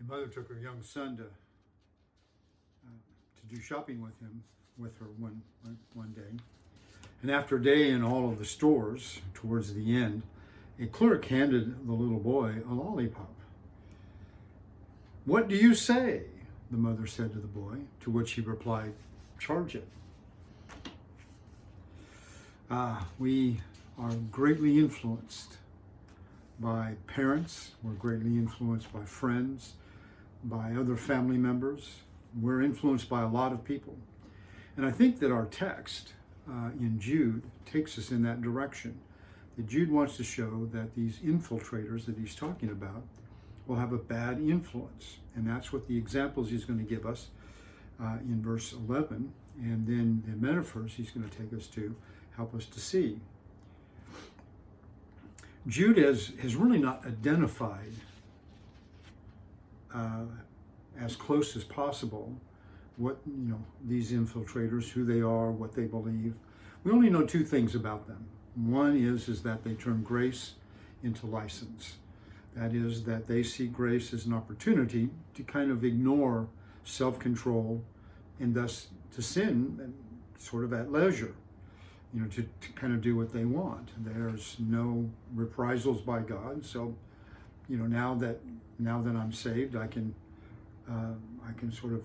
mother took her young son to do shopping with her one day. And after a day in all of the stores, towards the end, a clerk handed the little boy a lollipop. "What do you say?" the mother said to the boy, to which he replied, "Charge it." We are greatly influenced by parents. We're greatly influenced by friends, by other family members. We're influenced by a lot of people. And I think that our text in Jude takes us in that direction. That Jude wants to show that these infiltrators that he's talking about will have a bad influence. And that's what the examples he's going to give us in verse 11. And then the metaphors he's going to take us to help us to see. Jude has really not identified as close as possible what, these infiltrators, who they are, what they believe. We only know two things about them. One is that they turn grace into license. That is, that they see grace as an opportunity to kind of ignore self-control and thus to sin and sort of at leisure, to kind of do what they want. There's no reprisals by God. So, now that I'm saved, I can sort of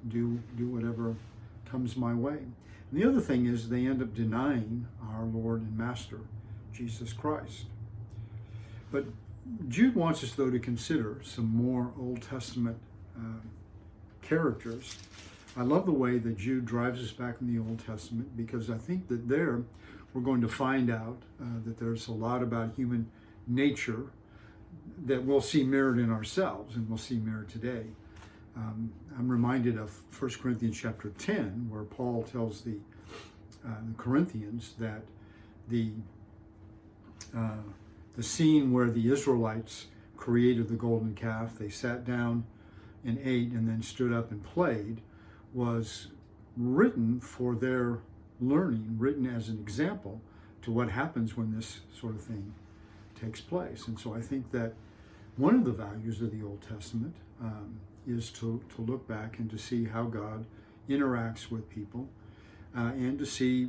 do whatever comes my way. And the other thing is they end up denying our Lord and Master, Jesus Christ. But Jude wants us, though, to consider some more Old Testament characters. I love the way that Jude drives us back in the Old Testament, because I think that there we're going to find out that there's a lot about human nature that we'll see mirrored in ourselves and we'll see mirrored today. I'm reminded of 1 Corinthians chapter 10, where Paul tells the Corinthians that the scene where the Israelites created the golden calf, they sat down and ate and then stood up and played, was written for their learning, written as an example to what happens when this sort of thing takes place. And so I think that one of the values of the Old Testament is to look back and to see how God interacts with people and to see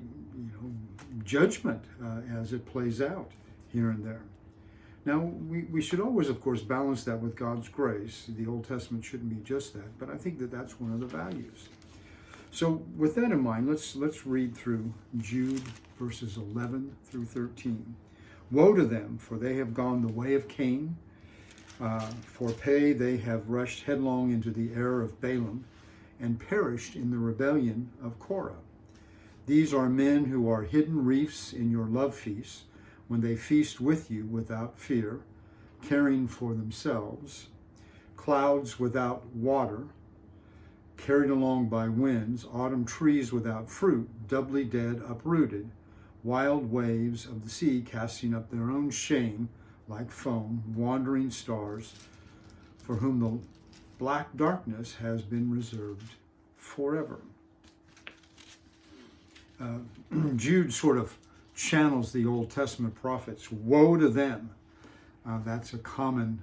judgment as it plays out here and there. Now, we should always, of course, balance that with God's grace. The Old Testament shouldn't be just that, but I think that that's one of the values. So with that in mind, let's read through Jude verses 11 through 13. "Woe to them, for they have gone the way of Cain. For pay they have rushed headlong into the error of Balaam and perished in the rebellion of Korah. These are men who are hidden reefs in your love feasts, when they feast with you without fear, caring for themselves, clouds without water, carried along by winds, autumn trees without fruit, doubly dead, uprooted, wild waves of the sea casting up their own shame like foam, wandering stars, for whom the black darkness has been reserved forever." Jude sort of channels the Old Testament prophets. Woe to them. That's a common,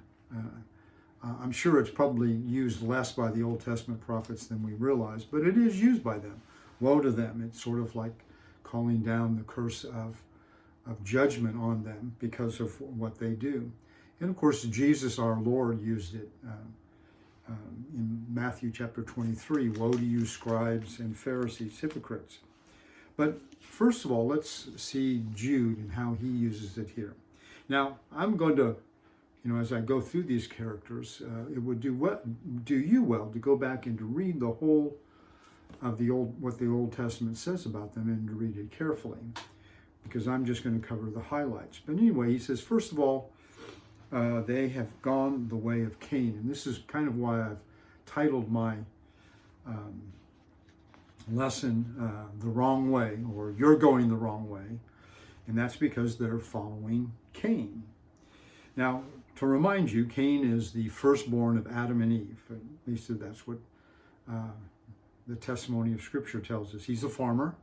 I'm sure it's probably used less by the Old Testament prophets than we realize, but it is used by them. Woe to them. It's sort of like calling down the curse of judgment on them because of what they do. And of course, Jesus, our Lord, used it in Matthew chapter 23. "Woe to you, scribes and Pharisees, hypocrites." But first of all, let's see Jude and how he uses it here. Now, I'm going to, as I go through these characters, it would do you well to go back and to read the whole of what the Old Testament says about them and to read it carefully, because I'm just going to cover the highlights. But anyway, he says, first of all, they have gone the way of Cain. And this is kind of why I've titled my lesson The Wrong Way, or You're Going the Wrong Way. And that's because they're following Cain. Now, to remind you, Cain is the firstborn of Adam and Eve. At least that's what the testimony of Scripture tells us. He's a farmer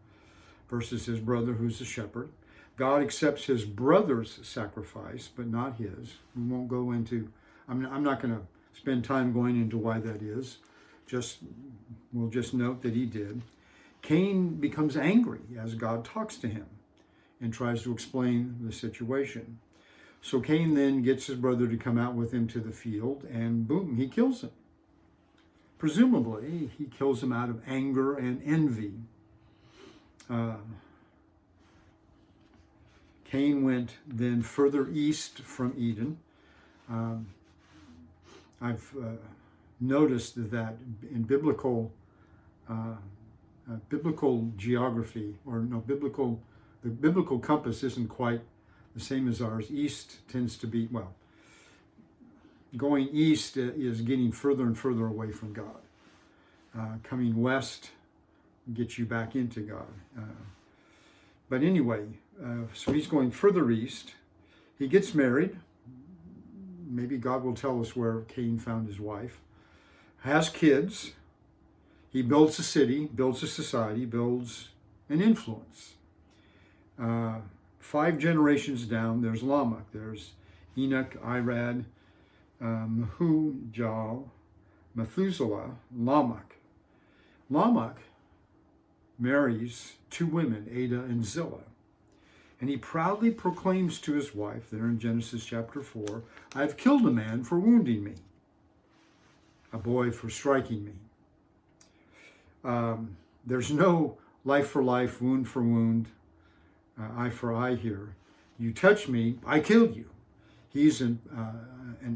versus his brother who's a shepherd. God accepts his brother's sacrifice, but not his. We won't go into, I'm not going to spend time going into why that is. We'll just note that he did. Cain becomes angry as God talks to him and tries to explain the situation. So Cain then gets his brother to come out with him to the field, and boom, he kills him. Presumably, he kills him out of anger and envy. Cain went then further east from Eden. I've noticed that in biblical geography, the biblical compass isn't quite the same as ours. East tends to be, going east is getting further and further away from God. Coming west gets you back into God. But anyway, so he's going further east. He gets married. Maybe God will tell us where Cain found his wife. Has kids. He builds a city, builds a society, builds an influence. 5 generations down, there's Lamech. There's Enoch, Irad, Mahujal, Methuselah, Lamech. Lamech marries 2 women, Ada and Zillah. And he proudly proclaims to his wife, there in Genesis chapter 4, I've killed a man for wounding me, a boy for striking me. There's no life for life, wound for wound, eye for eye here. You touch me, I kill you. He's an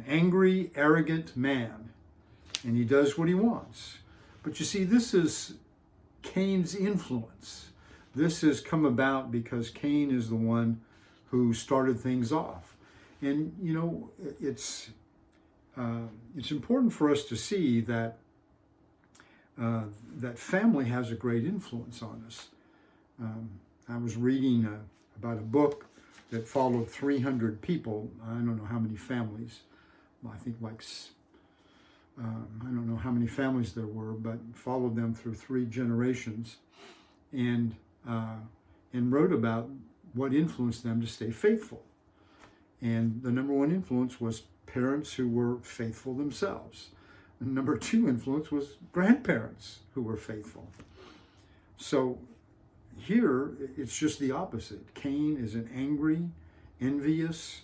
angry, arrogant man, and he does what he wants. But you see, this is Cain's influence. This has come about because Cain is the one who started things off. And, you know, it's important for us to see that that family has a great influence on us. I was reading about a book that followed 300 people. I don't know how many families. I think I don't know how many families there were, but followed them through 3 generations, and wrote about what influenced them to stay faithful. And the number 1 influence was parents who were faithful themselves. The number 2 influence was grandparents who were faithful. So here, it's just the opposite. Cain is an angry, envious,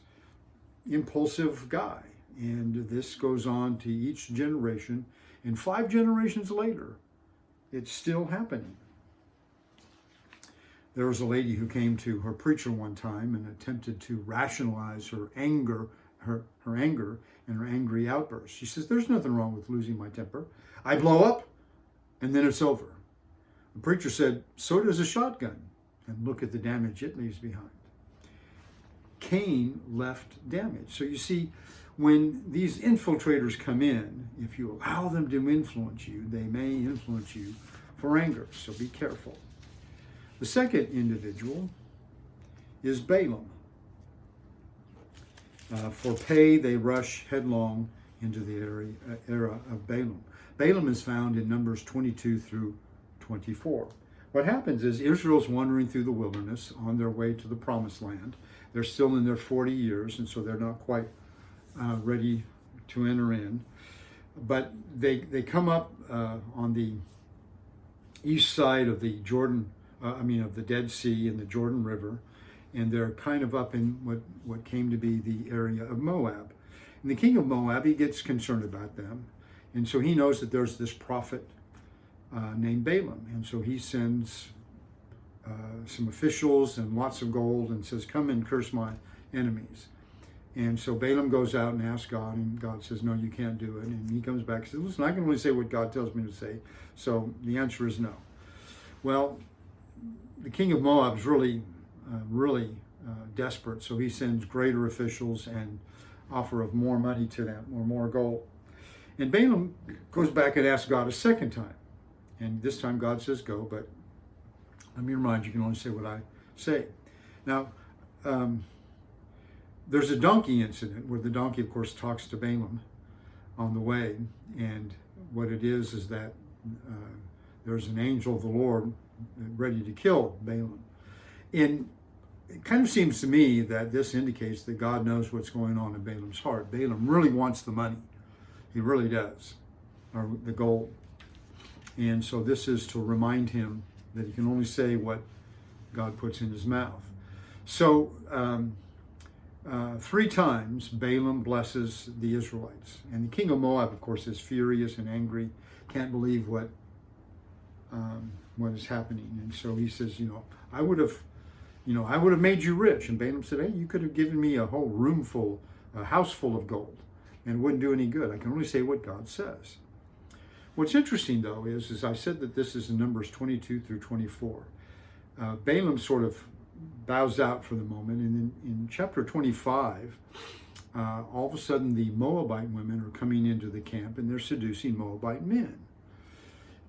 impulsive guy. And this goes on to each generation. And 5 generations later, it's still happening. There was a lady who came to her preacher one time and attempted to rationalize her anger and her angry outbursts. She says, there's nothing wrong with losing my temper. I blow up, and then it's over. The preacher said, so does a shotgun, and look at the damage it leaves behind. Cain left damage. So you see, when these infiltrators come in, if you allow them to influence you, they may influence you for anger, so be careful. The second individual is Balaam. For pay, they rush headlong into the era of Balaam. Balaam is found in Numbers 22 through 24. What happens is Israel's wandering through the wilderness on their way to the promised land. They're still in their 40 years, and so they're not quite ready to enter in. But they come up on the east side of the of the Dead Sea and the Jordan River, and they're kind of up in what came to be the area of Moab. And the king of Moab, he gets concerned about them, and so he knows that there's this prophet named Balaam, and so he sends some officials and lots of gold and says, come and curse my enemies. And so Balaam goes out and asks God, and God says, no, you can't do it. And he comes back and says, listen, I can only say what God tells me to say. So the answer is no. Well, the king of Moab is really desperate, so he sends greater officials and offer of more money to them, or more gold. And Balaam goes back and asks God a second time. And this time God says go, but let me remind you, you can only say what I say. Now, there's a donkey incident where the donkey, of course, talks to Balaam on the way. And what it is that there's an angel of the Lord ready to kill Balaam. And it kind of seems to me that this indicates that God knows what's going on in Balaam's heart. Balaam really wants the money. He really does, or the gold. And so this is to remind him that he can only say what God puts in his mouth. So 3 times Balaam blesses the Israelites. And the king of Moab, of course, is furious and angry, can't believe what is happening. And so he says, I would have made you rich. And Balaam said, hey, you could have given me a whole a house full of gold, and it wouldn't do any good. I can only say what God says. What's interesting, though, is I said that this is in Numbers 22 through 24. Balaam sort of bows out for the moment, and in chapter 25, all of a sudden the Moabite women are coming into the camp, and they're seducing Moabite men.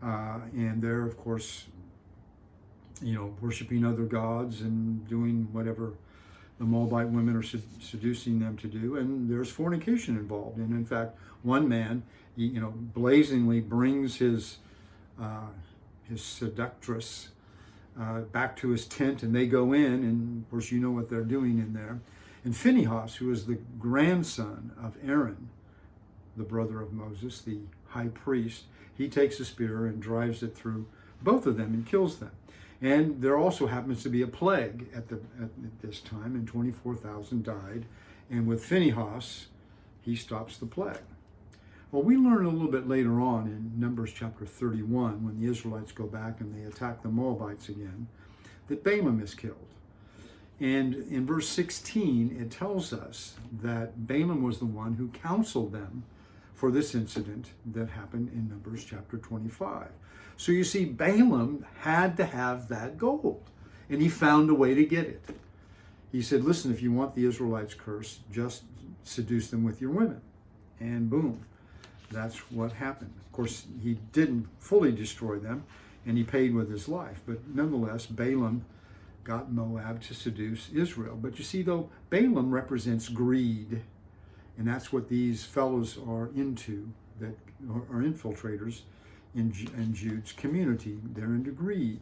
And they're, of course, worshiping other gods and doing whatever the Moabite women are seducing them to do, and there's fornication involved. And in fact, one man, blazingly brings his seductress back to his tent, and they go in, and of course you know what they're doing in there. And Phinehas, who is the grandson of Aaron, the brother of Moses, the high priest, he takes a spear and drives it through both of them and kills them. And there also happens to be a plague at this time, and 24,000 died. And with Phinehas, he stops the plague. Well, we learn a little bit later on in Numbers chapter 31, when the Israelites go back and they attack the Moabites again, that Balaam is killed. And in verse 16, it tells us that Balaam was the one who counseled them for this incident that happened in Numbers chapter 25. So you see, Balaam had to have that gold, and he found a way to get it. He said, listen, if you want the Israelites cursed, just seduce them with your women. And boom, that's what happened. Of course, he didn't fully destroy them, and he paid with his life. But nonetheless, Balaam got Moab to seduce Israel. But you see, though, Balaam represents greed, and that's what these fellows are into, that are infiltrators in Jude's community. They're into greed.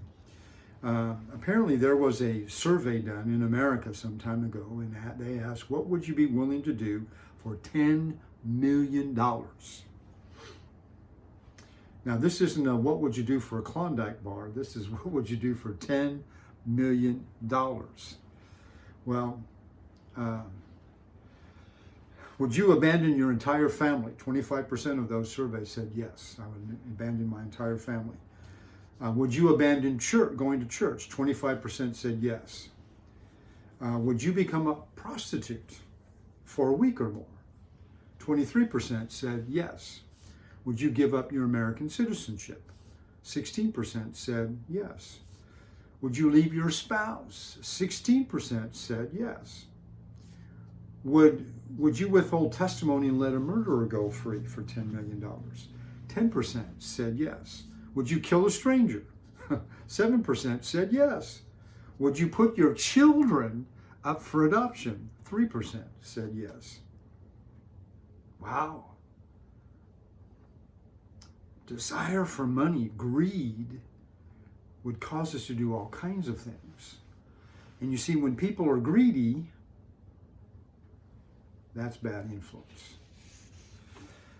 Apparently there was a survey done in America some time ago, and they asked, what would you be willing to do for $10 million? Now, this isn't a what would you do for a Klondike bar. This is what would you do for $10 million. Well, would you abandon your entire family? 25% of those surveys said yes, I would abandon my entire family. Would you abandon going to church? 25% said yes. Would you become a prostitute for a week or more? 23% said yes. Would you give up your American citizenship? 16% said yes. Would you leave your spouse? 16% said yes. Would you withhold testimony and let a murderer go free for $10 million? 10% said yes. Would you kill a stranger? 7% said yes. Would you put your children up for adoption? 3% said yes. Wow. Desire for money, greed, would cause us to do all kinds of things. And you see, when people are greedy, that's bad influence.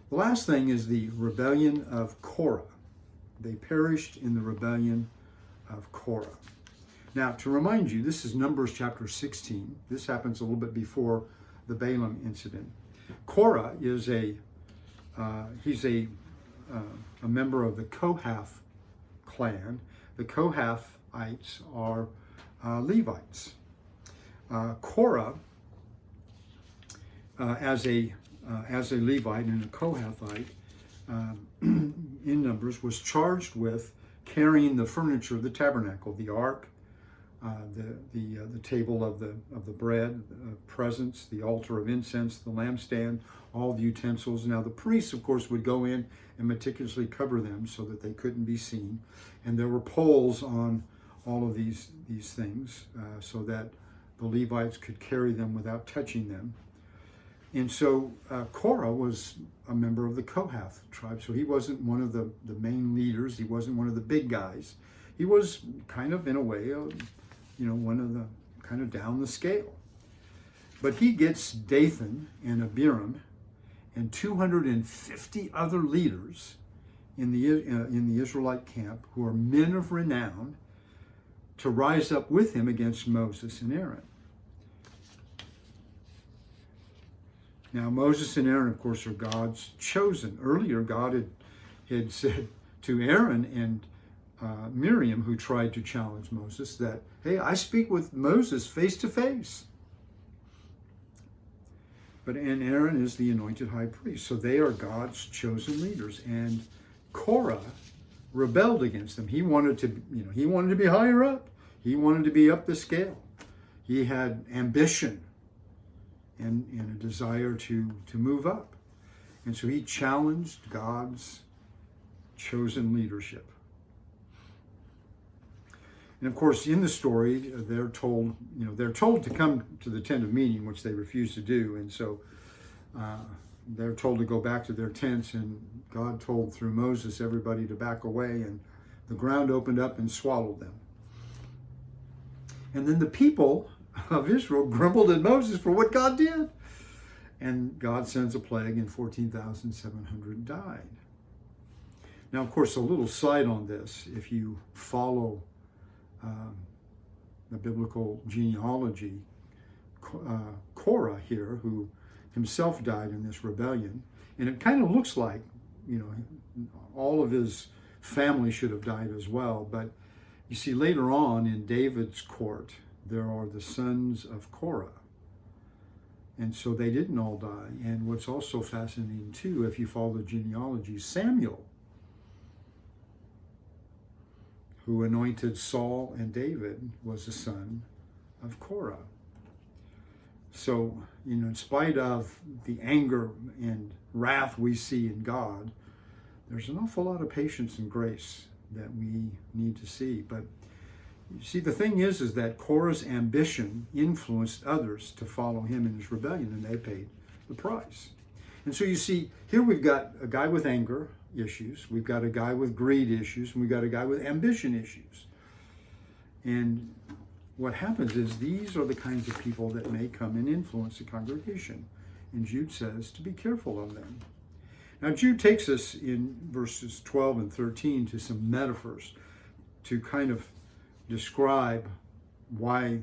The last thing is the rebellion of Korah. They perished in the rebellion of Korah. Now, to remind you, this is Numbers chapter 16. This happens a little bit before the Balaam incident. Korah is he's a member of the Kohath clan. The Kohathites are Levites. Korah, as a Levite and a Kohathite, in Numbers, was charged with carrying the furniture of the tabernacle, the ark, the table of the bread, presence, the altar of incense, the lampstand, all the utensils. Now the priests, of course, would go in and meticulously cover them so that they couldn't be seen, and there were poles on all of these things so that the Levites could carry them without touching them. And so Korah was a member of the Kohath tribe, so he wasn't one of the main leaders. He wasn't one of the big guys. He was kind of, in a way, one of the kind of down the scale. But he gets Dathan and Abiram, and 250 other leaders in the Israelite camp who are men of renown to rise up with him against Moses and Aaron. Now, Moses and Aaron, of course, are God's chosen. Earlier, God had said to Aaron and Miriam, who tried to challenge Moses, that, hey, I speak with Moses face to face. And Aaron is the anointed high priest. So they are God's chosen leaders. And Korah rebelled against them. He wanted to be higher up. He wanted to be up the scale. He had ambition and a desire to move up. And so he challenged God's chosen leadership. And of course, in the story, they're told to come to the tent of meeting, which they refuse to do. And so they're told to go back to their tents, and God told through Moses everybody to back away, and the ground opened up and swallowed them. And then the people of Israel grumbled at Moses for what God did. And God sends a plague, and 14,700 died. Now, of course, a little side on this, if you follow the biblical genealogy, Korah here, who himself died in this rebellion, and it kind of looks like, all of his family should have died as well. But you see, later on in David's court, there are the sons of Korah. And so they didn't all die. And what's also fascinating, too, if you follow the genealogy, Samuel, who anointed Saul and David, was a son of Korah. So, in spite of the anger and wrath we see in God, there's an awful lot of patience and grace that we need to see. But you see, the thing is that Korah's ambition influenced others to follow him in his rebellion, and they paid the price. And so you see, here we've got a guy with anger issues, we've got a guy with greed issues, and we've got a guy with ambition issues. And what happens is these are the kinds of people that may come and influence the congregation. And Jude says to be careful of them. Now, Jude takes us in verses 12 and 13 to some metaphors to kind of describe why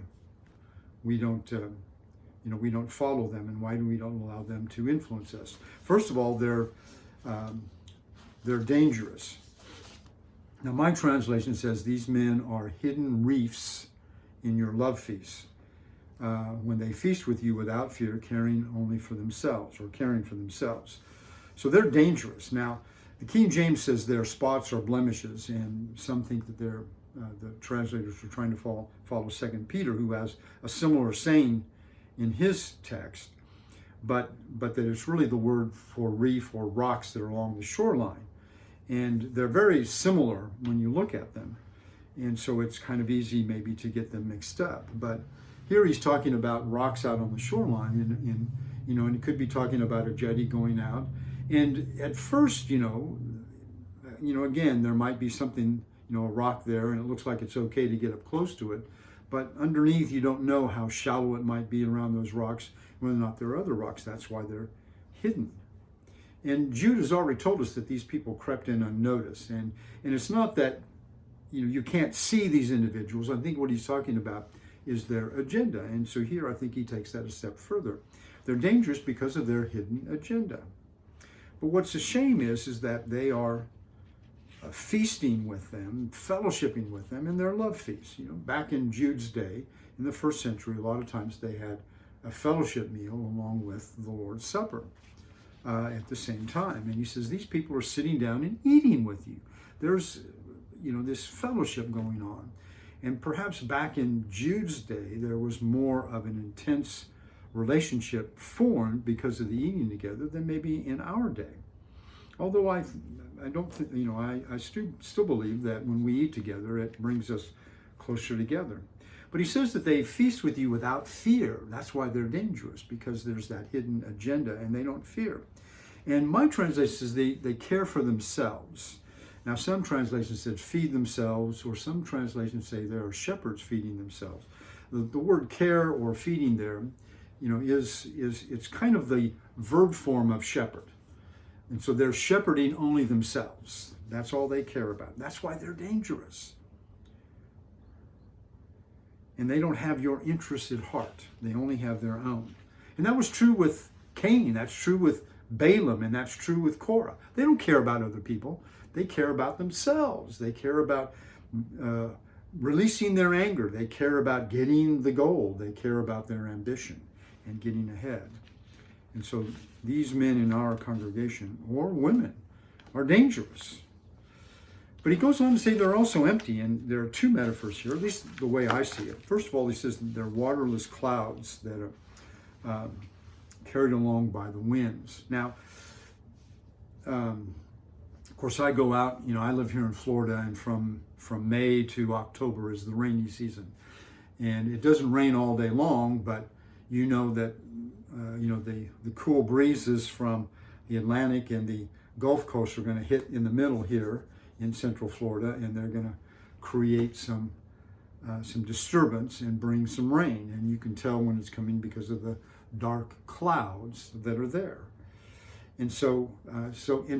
we don't follow them, and why we don't allow them to influence us. First of all, they're dangerous. Now, my translation says these men are hidden reefs in your love feasts, when they feast with you without fear, caring for themselves. So they're dangerous. Now, the King James says their spots are blemishes, and some think that they're the translators are trying to follow 2 Peter, who has a similar saying in his text, but that it's really the word for reef or rocks that are along the shoreline. And they're very similar when you look at them. And so it's kind of easy maybe to get them mixed up. But here he's talking about rocks out on the shoreline, and it could be talking about a jetty going out. And at first, again, there might be something, a rock there, and it looks like it's okay to get up close to it. But underneath, you don't know how shallow it might be around those rocks, whether or not there are other rocks. That's why they're hidden. And Jude has already told us that these people crept in unnoticed. And it's not that, you can't see these individuals. I think what he's talking about is their agenda. And so here, I think he takes that a step further. They're dangerous because of their hidden agenda. But what's a shame is that they are feasting with them, fellowshipping with them in their love feasts. Back in Jude's day, in the first century, a lot of times they had a fellowship meal along with the Lord's Supper at the same time. And he says, these people are sitting down and eating with you. There's, this fellowship going on. And perhaps back in Jude's day, there was more of an intense relationship formed because of the eating together than maybe in our day. Although I don't think, I still believe that when we eat together, it brings us closer together. But he says that they feast with you without fear. That's why they're dangerous, because there's that hidden agenda and they don't fear. And my translation says they care for themselves. Now, some translations said feed themselves, or some translations say there are shepherds feeding themselves. The word care or feeding there, it's kind of the verb form of shepherd. And so they're shepherding only themselves. That's all they care about. That's why they're dangerous. And they don't have your interest at heart. They only have their own. And that was true with Cain. That's true with Balaam. And that's true with Korah. They don't care about other people. They care about themselves. They care about releasing their anger. They care about getting the goal. They care about their ambition and getting ahead. And so these men in our congregation, or women, are dangerous. But he goes on to say they're also empty, and there are two metaphors here, at least the way I see it. First of all, he says they're waterless clouds that are carried along by the winds. Now, of course, I go out, I live here in Florida, and from May to October is the rainy season. And it doesn't rain all day long, but you know that, the cool breezes from the Atlantic and the Gulf Coast are going to hit in the middle here in Central Florida, and they're going to create some disturbance and bring some rain. And you can tell when it's coming because of the dark clouds that are there. And so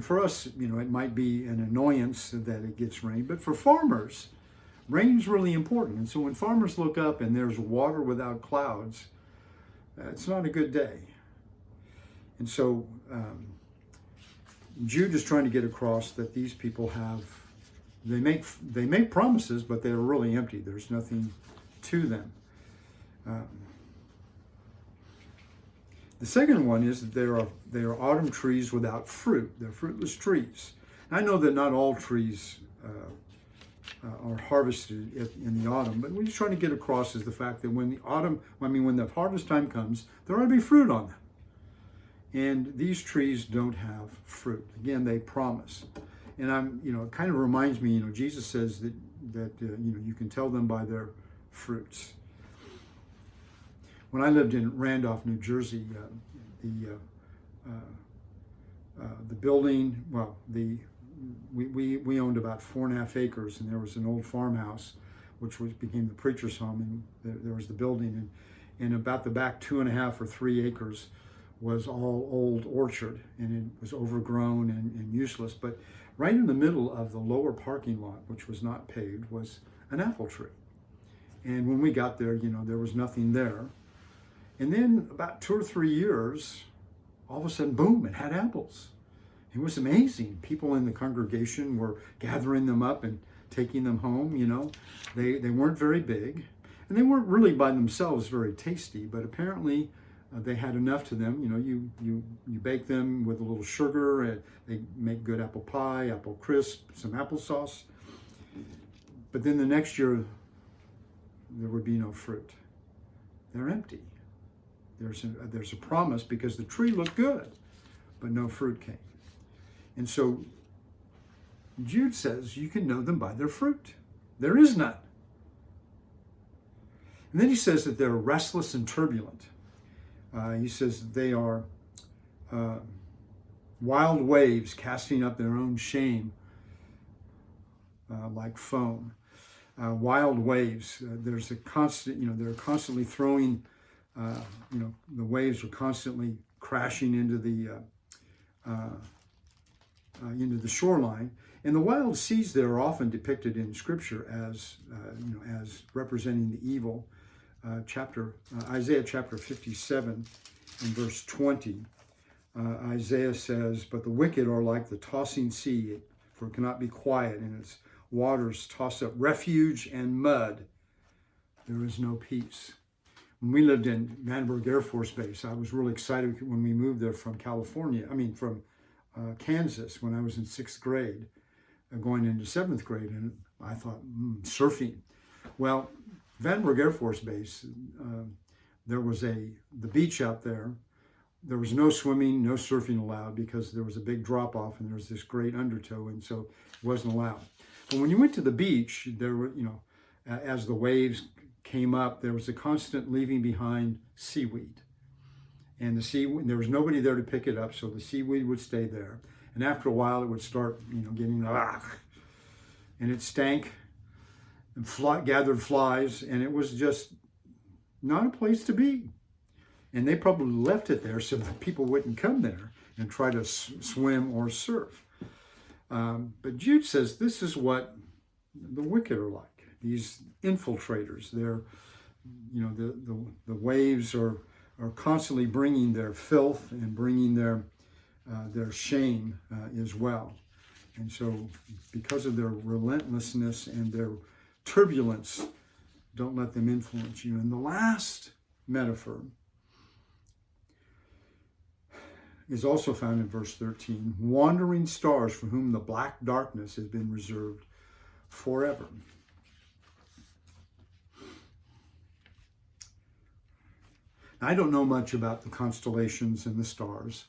for us, it might be an annoyance that it gets rain, but for farmers, rain's really important. And so when farmers look up and there's water without clouds, it's not a good day. And so Jude is trying to get across that these people they make promises, but they're really empty. There's nothing to them. The second one is that they are autumn trees without fruit. They're fruitless trees. And I know that not all trees are harvested in the autumn, but what he's trying to get across is the fact that when the harvest time comes, there ought to be fruit on them. And these trees don't have fruit. Again, they promise. And it kind of reminds me, Jesus says that you can tell them by their fruits. When I lived in Randolph, New Jersey, the building, we owned about 4.5 acres, and there was an old farmhouse, which became the preacher's home, and there was the building, and about the back 2.5 or 3 acres was all old orchard, and it was overgrown and useless. But right in the middle of the lower parking lot, which was not paved, was an apple tree. And when we got there, there was nothing there. And then about 2 or 3 years, all of a sudden, boom, it had apples. It was amazing. People in the congregation were gathering them up and taking them home, They weren't very big, and they weren't really by themselves very tasty, but apparently they had enough to them. You bake them with a little sugar, and they make good apple pie, apple crisp, some applesauce. But then the next year, there would be no fruit. They're empty. There's a promise because the tree looked good, but no fruit came. And so Jude says you can know them by their fruit. There is none. And then he says that they're restless and turbulent. He says they are wild waves casting up their own shame like foam. Wild waves. There's a constant, they're constantly throwing, the waves are constantly crashing into the shoreline. And the wild seas there are often depicted in Scripture as representing the evil. Isaiah chapter 57 and verse 20, Isaiah says, "But the wicked are like the tossing sea, for it cannot be quiet, and its waters toss up refuge and mud. There is no peace." When we lived in Vandenberg Air Force Base, I was really excited when we moved there from Kansas, when I was in 6th grade, going into 7th grade, and I thought, surfing. Well, Vandenberg Air Force Base, there was the beach out there. There was no swimming, no surfing allowed because there was a big drop off and there was this great undertow, and so it wasn't allowed. But when you went to the beach, there were, as the waves came up, there was a constant leaving behind seaweed. And there was nobody there to pick it up, so the seaweed would stay there. And after a while, it would start, getting, and it stank and gathered flies, and it was just not a place to be. And they probably left it there so that people wouldn't come there and try to swim or surf. But Jude says this is what the wicked are like. These infiltrators, they're, the waves are constantly bringing their filth and bringing their shame as well. And so because of their relentlessness and their turbulence, don't let them influence you. And the last metaphor is also found in verse 13. Wandering stars for whom the black darkness has been reserved forever. I don't know much about the constellations and the stars.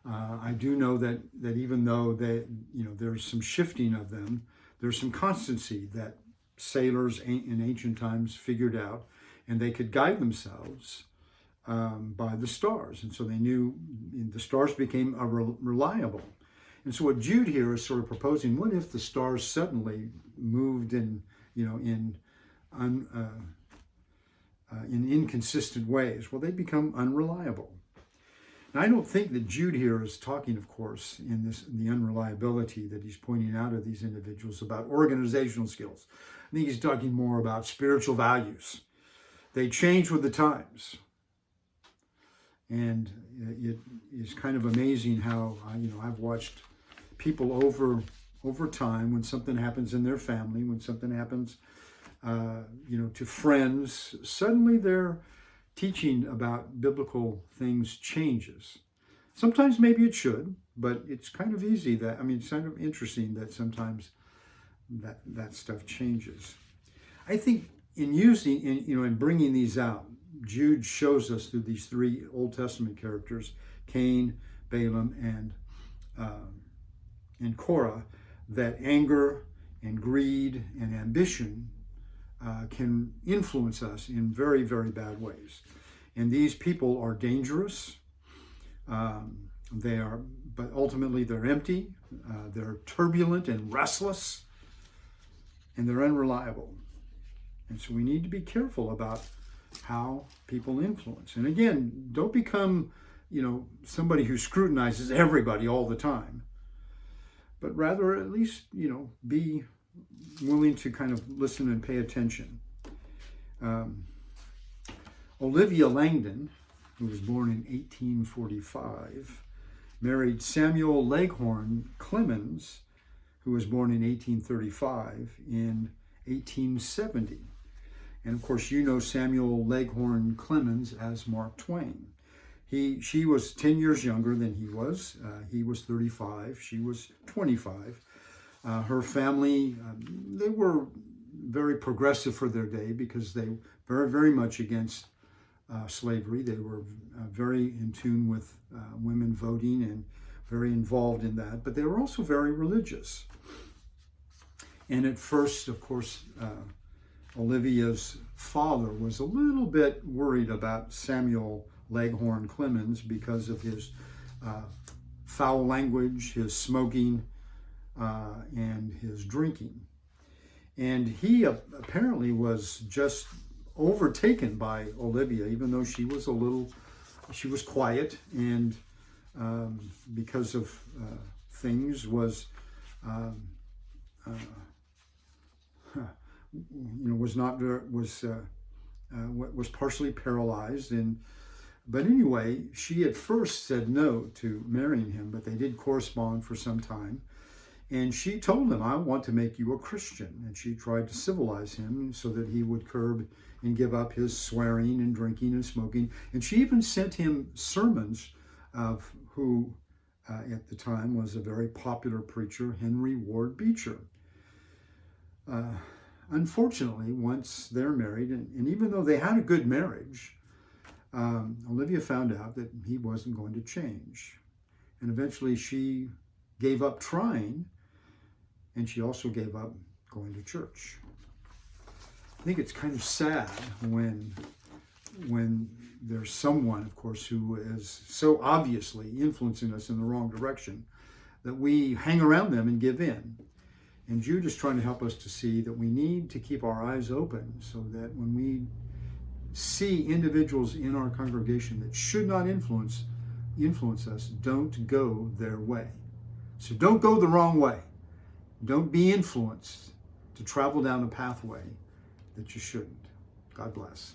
I do know that even though there's some shifting of them, there's some constancy that sailors in ancient times figured out, and they could guide themselves by the stars. And so they knew the stars became reliable. And so what Jude here is sort of proposing, what if the stars suddenly moved in inconsistent ways? Well, they become unreliable. And I don't think that Jude here is talking, of course, in the unreliability that he's pointing out of these individuals about organizational skills. I think he's talking more about spiritual values. They change with the times. And it is kind of amazing how, I've watched people over time, when something happens in their family, when something happens, to friends, suddenly their teaching about biblical things changes. Sometimes maybe it should, but it's kind of easy it's kind of interesting that sometimes that stuff changes. I think in bringing these out, Jude shows us through these three Old Testament characters, Cain, Balaam, and Korah, that anger and greed and ambition can influence us in very, very bad ways. And these people are dangerous. But ultimately they're empty. They're turbulent and restless, and they're unreliable. And so we need to be careful about how people influence. And again, don't become, somebody who scrutinizes everybody all the time, but rather at least, be willing to kind of listen and pay attention. Olivia Langdon, who was born in 1845, married Samuel Leghorn Clemens, who was born in 1835, in 1870. And of course, Samuel Leghorn Clemens as Mark Twain. She was 10 years younger than he was. He was 35. She was 25. Her family, they were very progressive for their day because they were very much against slavery. They were very in tune with women voting and very involved in that. But they were also very religious. And at first, of course, Olivia's father was a little bit worried about Samuel Leghorn Clemens because of his foul language, his smoking, and his drinking. And he apparently was just overtaken by Olivia, even though she was quiet, and because of things was partially paralyzed. But anyway, she at first said no to marrying him, but they did correspond for some time. And she told him, I want to make you a Christian. And she tried to civilize him so that he would curb and give up his swearing and drinking and smoking. And she even sent him sermons of who at the time was a very popular preacher, Henry Ward Beecher. Unfortunately, once they're married, and even though they had a good marriage, Olivia found out that he wasn't going to change. And eventually she gave up trying, and she also gave up going to church. I think it's kind of sad when there's someone, of course, who is so obviously influencing us in the wrong direction that we hang around them and give in. And Jude is trying to help us to see that we need to keep our eyes open so that when we see individuals in our congregation that should not influence us, don't go their way. So don't go the wrong way. Don't be influenced to travel down a pathway that you shouldn't. God bless.